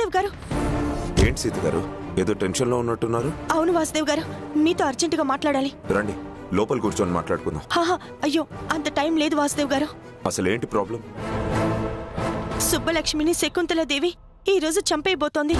వాసుదేవ్ గారు. ఏంటి సీత గారు, ఏదో టెన్షన్ లో ఉన్నట్టున్నారు? అవును వాసుదేవ్ గారు, మీతో అర్జెంటుగా మాట్లాడాలి. రండి, లోపల కూర్చొని మాట్లాడుకుందాం. అయ్యో, అంత టైం లేదు వాసుదేవ్ గారు. అసలేంటి ప్రాబ్లం? సుబ్బలక్ష్మిని శకుంతలాదేవి ఈ రోజు చంపేయబోతోంది.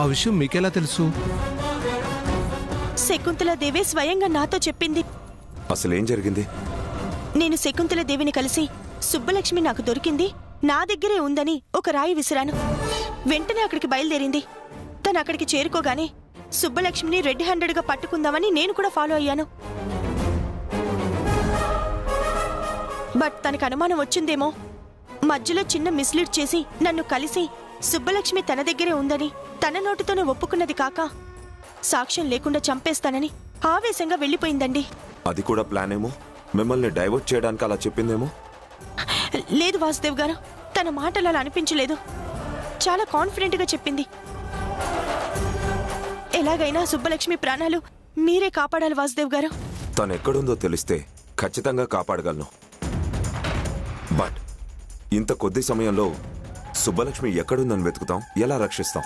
ఆ విషయం మీకెలా తెలుసు? శకుంతలాదేవి స్వయంగా నాతో చెప్పింది. అసలేం జరిగింది? నేను శకుంతలాదేవిని కలిసి సుబ్బలక్ష్మి నాకు దొరికింది, నా దగ్గరే ఉందని ఒక రాయి విసిరాను. వెంటనే అక్కడికి బయలుదేరింది. తను అక్కడికి చేరుకోగానే సుబ్బలక్ష్మిని రెడ్ హ్యాండెడ్ గా పట్టుకుందామని నేను కూడా ఫాలో అయ్యాను. బట్ తనకు అనుమానం వచ్చిందేమో, మధ్యలో చిన్న మిస్లీడ్ చేసి నన్ను కలిసి సుబ్బలక్ష్మి తన దగ్గరే ఉందని తన నోటితోనే ఒప్పుకున్నది కాక సాక్ష్యం లేకుండా చంపేస్తానని ఆవేశంగా వెళ్లిపోయిందండి. అది కూడా ప్లాన్ ఏమో, మిమ్మల్ని డైవర్ట్ చేయడానికి అలా చెప్పిందేమో. లేదు వాసుదేవ్ గారు, తన మాటలు అలా అనిపించలేదు. చాలా కాన్ఫిడెంట్ గా చెప్పింది. ఎలాగైనా సుబ్బలక్ష్మి ప్రాణాలు మీరే కాపాడాలి వాసుదేవ్ గారు. తను ఎక్కడుందో తెలిస్తే ఖచ్చితంగా కాపాడగలను. బట్ ఇంత కొద్ది సమయంలో సుబ్బలక్ష్మి ఎక్కడుందని వెతుకుతాం, ఎలా రక్షిస్తాం?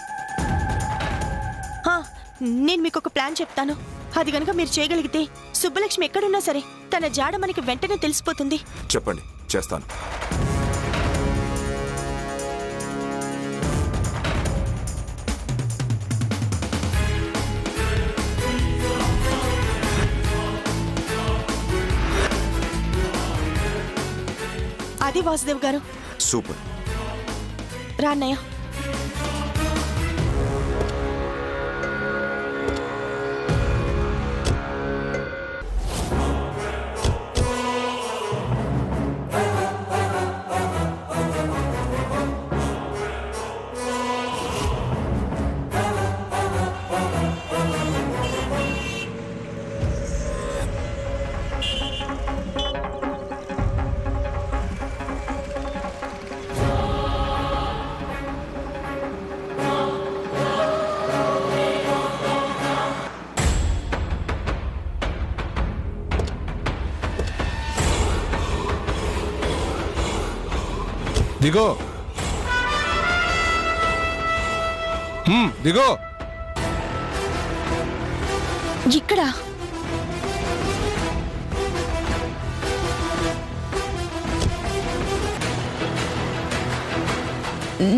నేను మీకు ఒక ప్లాన్ చెప్తాను. అది గనుక మీరు చేయగలిగితే సుబ్బలక్ష్మి ఎక్కడున్నా సరే తన జాడ మనకి వెంటనే తెలిసిపోతుంది. చెప్పండి, చేస్తాను. అది వాసుదేవ్ గారు. సూపర్. రాన్నయ్య. దిగో, దిగో. ఇక్కడ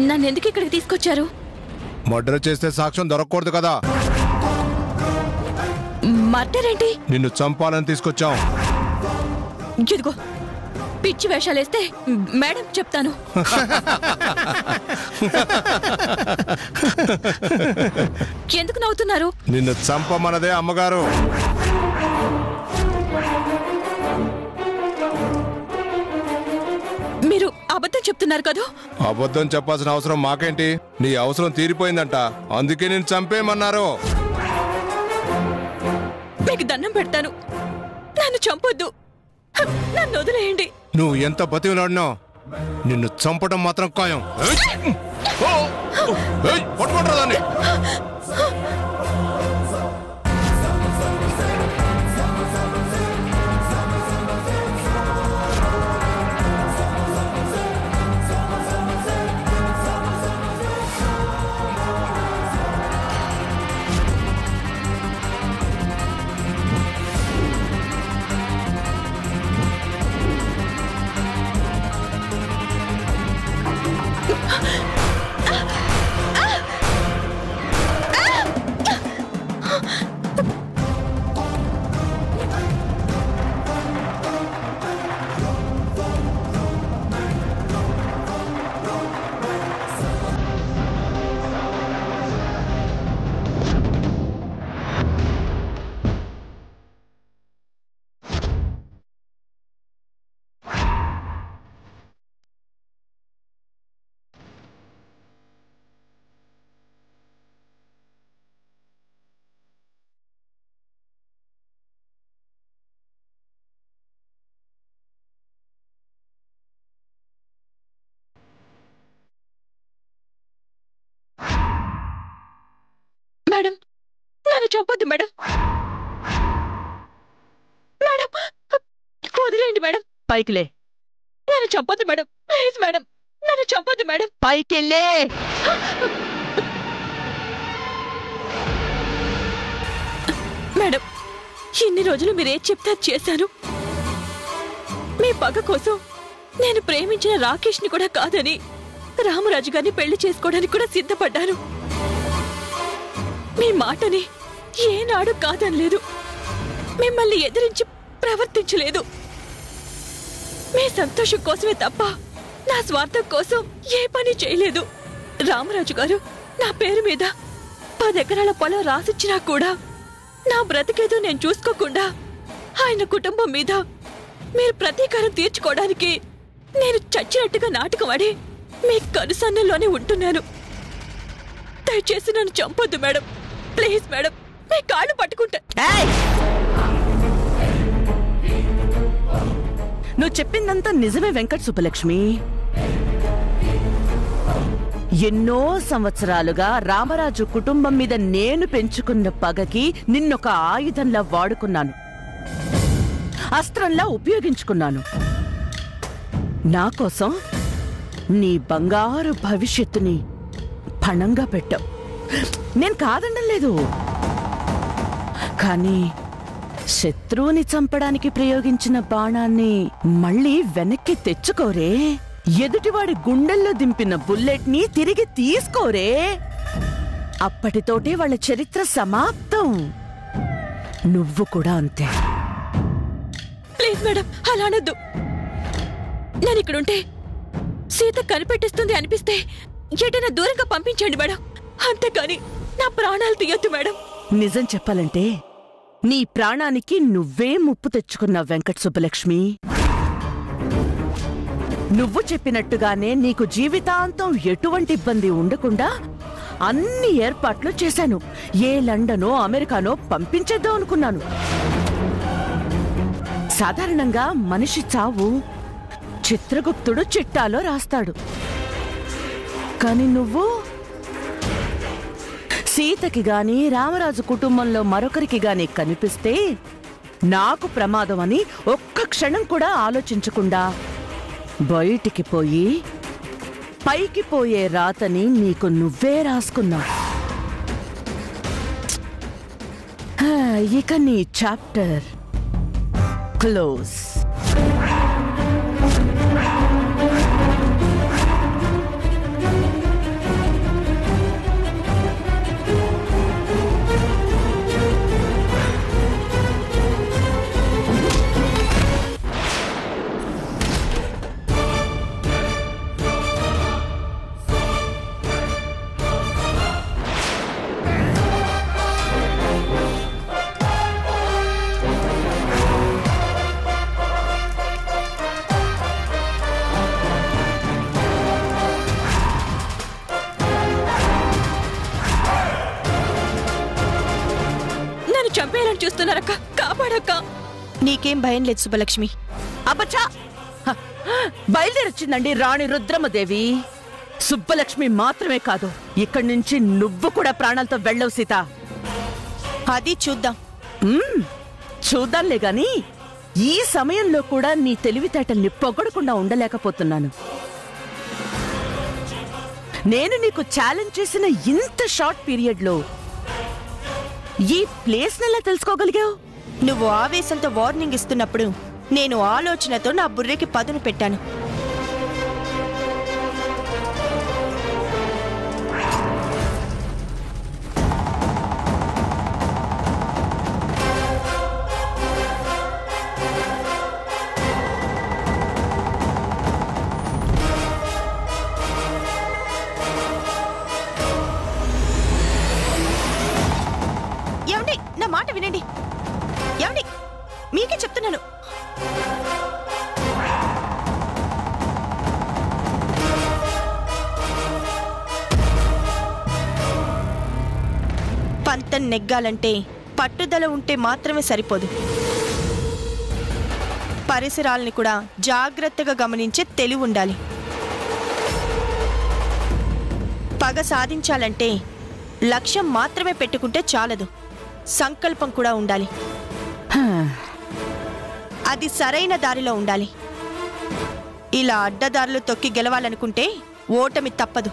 నన్ను ఎందుకు ఇక్కడికి తీసుకొచ్చారు? మర్డర్ చేస్తే సాక్ష్యం దొరకకూడదు కదా. మర్డర్ ఏంటి? నిన్ను చంపాలని తీసుకొచ్చాం. ఇదిగో, పిచ్చి వేషాలేస్తే మేడం చెప్తాను. ఎందుకు నవ్వుతున్నారు? నిన్ను చంపమన్నదే అమ్మగారు. మీరు అబద్ధం చెప్తున్నారు కదా? అబద్ధం చెప్పాల్సిన అవసరం మాకేంటి? నీ అవసరం తీరిపోయిందంట, అందుకే నేను చంపేయమన్నారు. మీకు దండం పెడతాను, నన్ను చంపొద్దు, నన్ను వదిలేయండి. నువ్వు ఎంత బతిలాడినా నిన్ను చంపడం మాత్రం ఖాయం. పట్టుకుంటారా దాన్ని? మేడం, నన్ను చంపొద్దు మేడం. మేడం, వదిలేండి మేడం, పైకిలే. నన్ను చంపొద్దు మేడం, ప్లీజ్ మేడం, నన్ను చంపొద్దు మేడం. పైకెళ్ళే. మేడం, ఇన్ని రోజులు మీరేం చెప్తే చేశాను. మీ పగ కోసం నేను ప్రేమించిన రాకేష్ని కూడా కాదని రామరాజు గారిని పెళ్లి చేసుకోవడానికి కూడా సిద్ధపడ్డాను. మీ మాటని ఏనాడు కాదనలేదు, మిమ్మల్ని ఎదిరించి ప్రవర్తించలేదు. మీ సంతోషం కోసమే తప్ప నా స్వార్థం కోసం ఏ పని చేయలేదు. రామరాజు గారు నా పేరు మీద 10 ఎకరాల పొలం రాసిచ్చినా కూడా నా బ్రతికేదో నేను చూసుకోకుండా ఆయన కుటుంబం మీద మీరు ప్రతీకారం తీర్చుకోవడానికి నేను చచ్చినట్టుగా నాటకం ఆడి మీ కనుసన్నల్లోనే ఉంటున్నాను. దయచేసి నన్ను చంపొద్దు మేడం, ప్లీజ్ మేడం, మీ కాళ్ళు పట్టుకుంటా. నువ్వు చెప్పిందంతా నిజమే వెంకట సుబ్బలక్ష్మి. ఎన్నో సంవత్సరాలుగా రామరాజు కుటుంబం మీద నేను పెంచుకున్న పగకి నిన్నొక ఆయుధంలా వాడుకున్నాను, అస్త్రంలా ఉపయోగించుకున్నాను. నా కోసం నీ బంగారు భవిష్యత్తుని పణంగా పెట్టావు. నేను కాదనడం లేదు, కానీ శత్రువుని చంపడానికి ప్రయోగించిన బాణాన్ని మళ్ళీ వెనక్కి తెచ్చుకోరే. ఎదుటివాడి గుండెల్లో దింపిన బుల్లెట్ ని తిరిగి తీసుకోరే. అప్పటితోటే వాళ్ళ చరిత్ర సమాప్తం. నువ్వు కూడా అంతే. ప్లీజ్ మేడం, అలా అనొద్దు. నేను ఇక్కడుంటే సీత కనిపెట్టిస్తుంది అనిపిస్తే ఎటైనా దూరంగా పంపించండి మేడం, అంతేకాని నా ప్రాణాలు తీయొద్దు మేడం. నిజం చెప్పాలంటే నీ ప్రాణానికి నువ్వే ముప్పు తెచ్చుకున్నావు వెంకట సుబ్బలక్ష్మి. నువ్వు చెప్పినట్టుగానే నీకు జీవితాంతం ఎటువంటి ఇబ్బంది ఉండకుండా అన్ని ఏర్పాట్లు చేశాను. ఏ లండనో అమెరికానో పంపించేద్దాం అనుకున్నాను. సాధారణంగా మనిషి చావు చిత్రగుప్తుడు చిట్టాలో రాస్తాడు, కాని నువ్వు సీతకి గాని రామరాజు కుటుంబంలో మరొకరికి గాని కనిపిస్తే నాకు ప్రమాదం అని ఒక్క క్షణం కూడా ఆలోచించకుండా బయటికి పోయి పైకి పోయే రాతని నీకు నువ్వే రాసుకున్నావు. ఇక నీ చాప్టర్ క్లోజ్. చంపేయాలని చూస్తున్నారక్క, కాపాడక్క. నీకేం భయం లేదు సుబ్బలక్ష్మి. అబ్బచ్చా, బయలుదేరొచ్చిందండి రాణి రుద్రమదేవి. సుబ్బలక్ష్మి మాత్రమే కాదు, ఇక్కడి నుంచి నువ్వు కూడా ప్రాణాలతో వెళ్ళవు సీత. అది చూద్దాం. చూద్దాంలే గాని ఈ సమయంలో కూడా నీ తెలివితేటల్ని పొగడకుండా ఉండలేకపోతున్నాను. నేను నీకు ఛాలెంజ్ చేసిన ఇంత షార్ట్ పీరియడ్ లో ఈ ప్లేస్ నెలా తెలుసుకోగలిగావు? నువ్వు ఆవేశంతో వార్నింగ్ ఇస్తున్నప్పుడు నేను ఆలోచనతో నా బుర్రెకి పదును పెట్టాను. ఏమండి, నా మాట వినండి. ఏమండి, మీకే చెప్తున్నాను. పంతం నెగ్గాలంటే పట్టుదల ఉంటే మాత్రమే సరిపోదు. పరిసరాల్ని కూడా జాగ్రత్తగా గమనించే తెలివి ఉండాలి. పగ సాధించాలంటే లక్ష్యం మాత్రమే పెట్టుకుంటే చాలదు, సంకల్పం కూడా ఉండాలి. అది సరైన దారిలో ఉండాలి. ఇలా అడ్డదారులు తొక్కి గెలవాలనుకుంటే ఓటమి తప్పదు.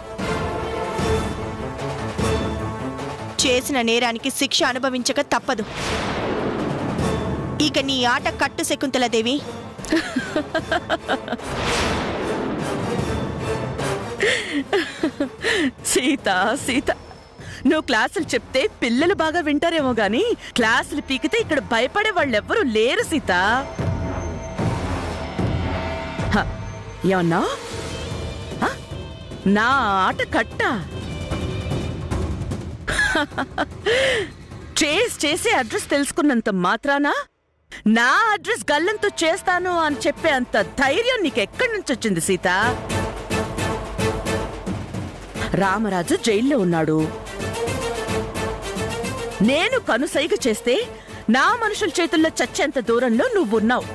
చేసిన నేరానికి శిక్ష అనుభవించక తప్పదు. ఇక నీ ఆట కట్టు శకుంతలాదేవి. సీత సీత, నువ్వు క్లాసులు చెప్తే పిల్లలు బాగా వింటారేమో గాని క్లాసులు పీకితే ఇక్కడ భయపడే వాళ్ళెవ్వరూ లేరు సీత. ఏమన్నా? నా ఆట కట్టా? చేసి అడ్రస్ తెలుసుకున్నంత మాత్రాన నా అడ్రస్ గల్లంతో చేస్తాను అని చెప్పే అంత ధైర్యం నీకెక్కడి నుంచి వచ్చింది సీత? రామరాజు జైల్లో ఉన్నాడు. నేను కనుసైగ చేస్తే నా మనుషుల చేతుల్లో చచ్చేంత దూరంలో నువ్వున్నావు.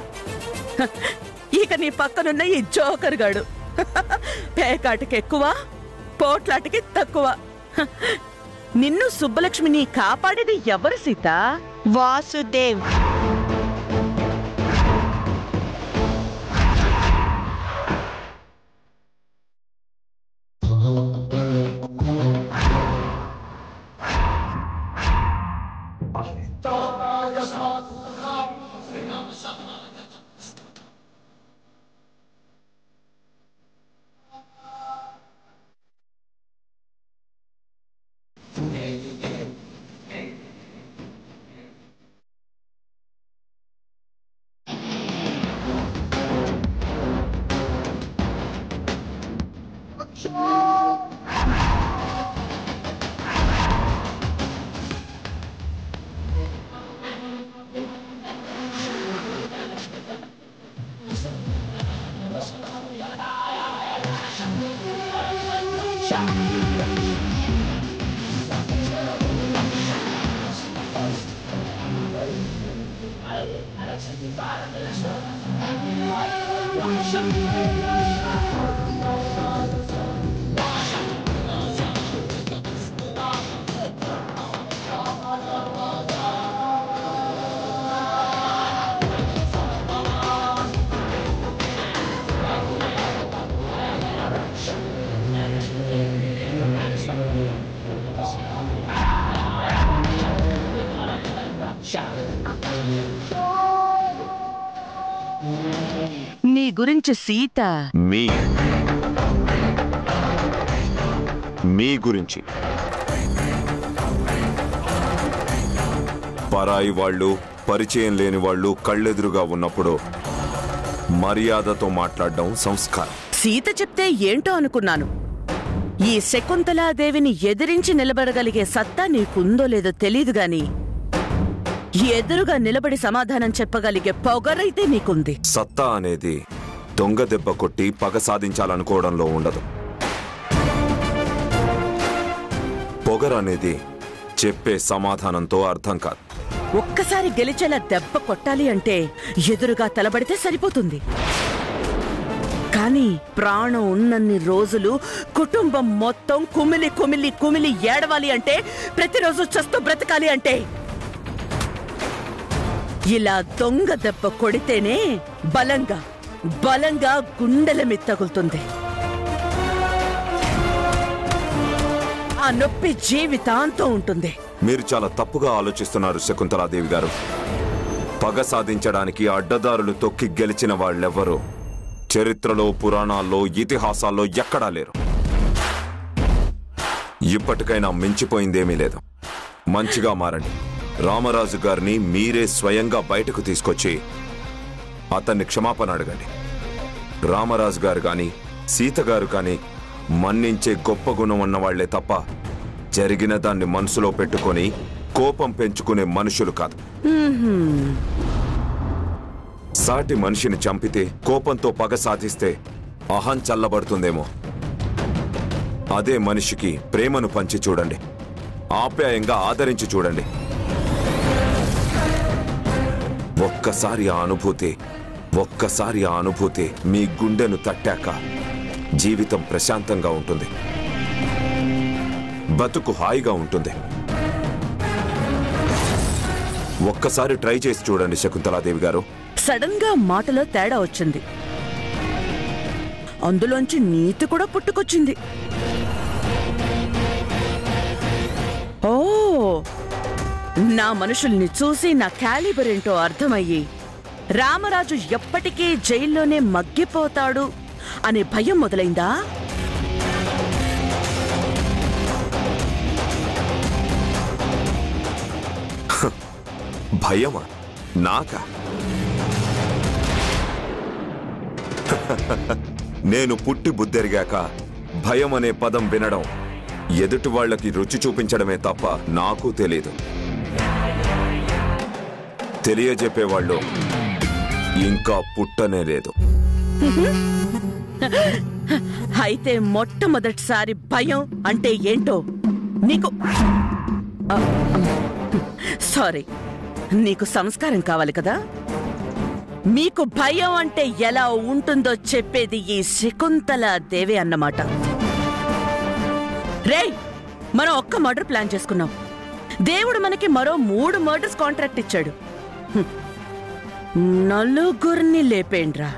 ఇక నీ పక్కనున్న ఈ జోకర్ గాడు పేకాటికి ఎక్కువ, పోట్లాటికి తక్కువ. నిన్ను సుబ్బలక్ష్మిని కాపాడేది ఎవరు సీత? వాసుదేవ్. నీ గురించి సీత మీ గురించి పరాయి వాళ్ళు, పరిచయం లేని వాళ్ళు కళ్ళెదురుగా ఉన్నప్పుడు మర్యాదతో మాట్లాడడం సంస్కారం. సీత చెప్తే ఏంటో అనుకున్నాను. ఈ శకుంతలాదేవిని ఎదిరించి నిలబడగలిగే సత్తా నీకుందో లేదో తెలీదు గాని ఎదురుగా నిలబడి సమాధానం చెప్పగలిగే పొగరైతే నీకుంది. సత్తా అనేది దొంగ దెబ్బ కొట్టి పగ సాధించాలనుకోవడంలో ఉండదు. పొగరనేది చెప్పే సమాధానంతో అర్థం కాదు. ఒక్కసారి గెలిచేలా దెబ్బ కొట్టాలి అంటే ఎదురుగా తలబడితే సరిపోతుంది. కానీ ప్రాణం ఉన్నన్ని రోజులు కుటుంబం మొత్తం కుమిలి కుమిలి కుమిలి ఏడవాలి అంటే, ప్రతిరోజు చస్తూ బ్రతకాలి అంటే ఇలా దొంగ దెబ్బ కొడితేనే బలంగా బలంగా గుండెల మీద తగులుతుంది. ఆ నొప్పి జీవితాంతం ఉంటుంది. మీరు చాలా తప్పుగా ఆలోచిస్తున్నారు శకుంతలాదేవి గారు. పగ సాధించడానికి అడ్డదారులు తొక్కి గెలిచిన వాళ్ళెవ్వరూ చరిత్రలో, పురాణాల్లో, ఇతిహాసాల్లో ఎక్కడా లేరు. ఇప్పటికైనా మించిపోయిందేమీ లేదు. మంచిగా మారండి. రామరాజు గారిని మీరే స్వయంగా బయటకు తీసుకొచ్చి అతన్ని క్షమాపణ అడగండి. రామరాజు గారు కానీ, సీత గారు కానీ మన్నించే గొప్ప గుణం ఉన్నవాళ్లే తప్ప జరిగిన దాన్ని మనసులో పెట్టుకొని కోపం పెంచుకునే మనుషులు కాదు. సాటి మనిషిని చంపితే, కోపంతో పగ సాధిస్తే అహం చల్లబడుతుందేమో. అదే మనిషికి ప్రేమను పంచి చూడండి, ఆప్యాయంగా ఆదరించి చూడండి. ఒక్కసారి ఆ అనుభూతి మీ గుండెను తట్టాక జీవితం ప్రశాంతంగా ఉంటుంది, బతుకు హాయిగా ఉంటుంది. ఒక్కసారి ట్రై చేసి చూడండి శకుంతలాదేవి గారు. సడన్ గా మాటలో తేడా వచ్చింది. అందులోంచి నీతి కూడా పుట్టుకొచ్చింది. ఓ, నా మనుషుల్ని చూసి నా క్యాలిబర్ ఏంటో అర్థమయ్యి రామరాజు ఎప్పటికీ జైల్లోనే మగ్గిపోతాడు అనే భయం మొదలైందా? భయమా? నాకా? నేను పుట్టి బుద్ధెరిగాక భయం అనే పదం వినడం, ఎదుటి వాళ్ళకి రుచి చూపించడమే తప్ప నాకు తెలీదు. తెలియజెప్పేవాళ్ళు ఇంకా పుట్టనే లేదు. అయితే మొట్టమొదటిసారి భయం అంటే ఏంటో నీకు సారీ నీకు సంస్కారం కావాలి కదా. మీకు భయం అంటే ఎలా ఉంటుందో చెప్పేది ఈ శకుంతల దేవి అన్నమాట. రేయ్, మనం ఒక్క మర్డర్ ప్లాన్ చేసుకున్నాం. దేవుడు మనకి మరో 3 మర్డర్స్ కాంట్రాక్ట్ ఇచ్చాడు. నలుగురిని లేపేండ్రా.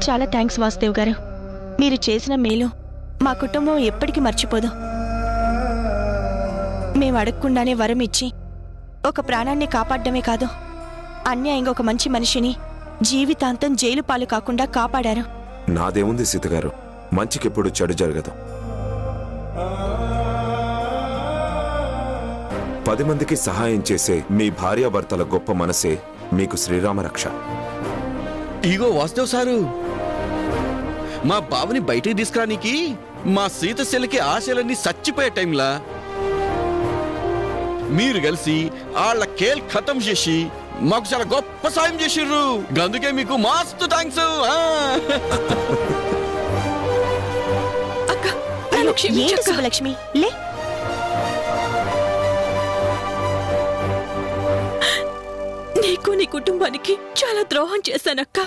చాలా థ్యాంక్స్ వాసుదేవ్ గారు. మీరు చేసిన మేలు మా కుటుంబం ఎప్పటికీ మర్చిపోదు. మేము అడగకుండానే వరం ఇచ్చి ఒక ప్రాణాన్ని కాపాడమే కాదు, అన్యాయంగా ఒక మంచి మనిషిని జీవితాంతం జైలు పాలు కాకుండా కాపాడారు. నాదేముంది సీతగారు, మంచికెప్పుడు చెడు జరగదు. 10 మందికి సహాయం చేసే మీ భార్యాభర్తల గొప్ప మనసే మీకు శ్రీరామ రక్ష. ఇగో వాసుదేవ్ సారు, మా బావని బయటికి తీసుకురానికి మా సీత సెల్లికి ఆశలన్నీ చచ్చిపోయే టైంలా మీరు కలిసి వాళ్ళ కేల్ ఖతం చేసి మాకు చాలా గొప్ప సాయం చేసిర్రు. అందుకే మీకు మస్తు థ్యాంక్స్. శుభలక్ష్మి లే. నీకు నీ కుటుంబానికి చాలా ద్రోహం చేశానక్క.